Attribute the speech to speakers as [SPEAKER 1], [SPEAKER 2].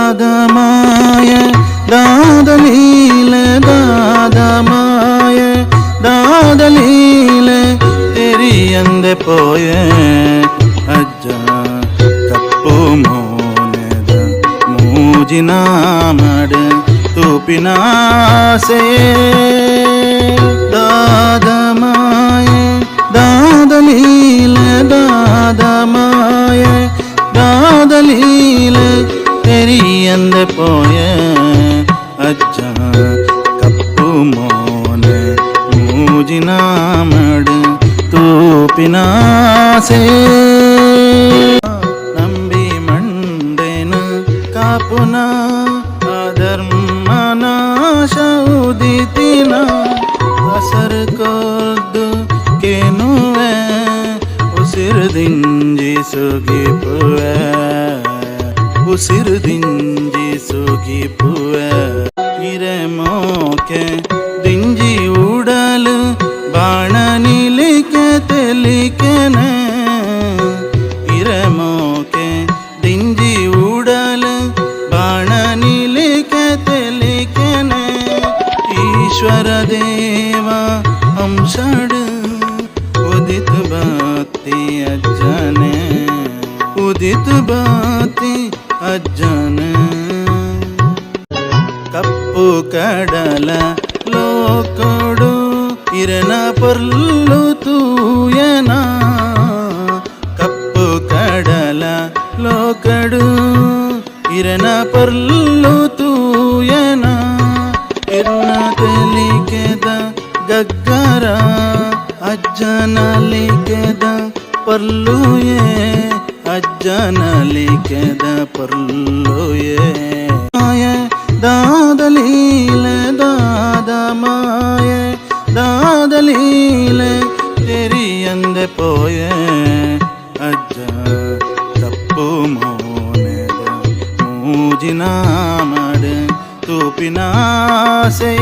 [SPEAKER 1] ದಾದಮಾಯ ದಾದಲೀಲೆ ದಾದಮಾಯ ದಾದಲೀಲೆ ತೆರಿಯಂದೆ ಪೋಯೆ ಅಜ್ಜ ಕಪ್ಪು ಮೋನೆದ ಮೂಜಿನ ಮಡೆ ತೂಪಿನಾಸೆ ದಾದಮಾಯ ದಾದಲೀಲೆ ದಾದಮಾಯ ದಾದಲೀಲೆ ತೆರಿಯಂದೆ ಪೋಯೆ ಅಜ್ಜ ಕಪ್ಪು ಮೋನೆ ಮೂಜಿನ ಮಡೆ ತೂಪಿನಾಸೆ ನಂಬಿ ಮಂಡೆನ ಕಾಪುನ ಅಧರ್ಮನ ಶೌದಿತಿನ ಹಸರು ಕೊರ್ದು ಕೇನುವೆ ಉಸಿರುದಿಂಜಿ ಸುಗಿಪುವೆ ಉಸಿರುದಿಂಜಿ ಸುಗಿಪುವೆ ಇರೆ ಮೋಕೆ ದಿಂಜಿ ಉಡಲು ಬಾಣ ನಿಲಿಕೆ ತೆಲಿಕೆನೆ ಇರೆ ಮೋಕೆ ದಿಂಜಿ ಉಡಲು ಬಾಣ ನಿಲಿಕೆ ತೆಲಿಕೆನೆ ಈಶ್ವರ ದೇವ ಹಂಸಡು ಉದಿತ ಬಾತಿ ಅಜ್ಜನೆ ಉದಿತ ಬಾತಿ ಅಜ್ಜನೆ ಕಪ್ಪು ಕಡಲ ಲೋಕಡು ಇರನ ಪರ್ಲು ತೂಯನ ಕಪ್ಪು ಕಡಲ ಲೋಕಡು ಇರನ ಪರ್ಲು ತೂಯನ ಇರ್ನ ತೆಲಿಕೆದ ಗಗ್ಗರ ಅಜ್ಜನ ಲಿಕೆದ ಪರ್ಲುಯೇ ಅಜ್ಜನ ಲಿಕೆದ ಪರ್ಲುಯೇ ದಾದಲೀಲೆ ದಾದಮಾಯ ದಾದಲೀಲೆ ತೆರಿಯಂದೆ ಪೋಯೆ ಅಜ್ಜ ಕಪ್ಪು ಮೋನೆದ ಮೂಜಿನ ಮಡೆ ತೂಪಿನಾಸೆ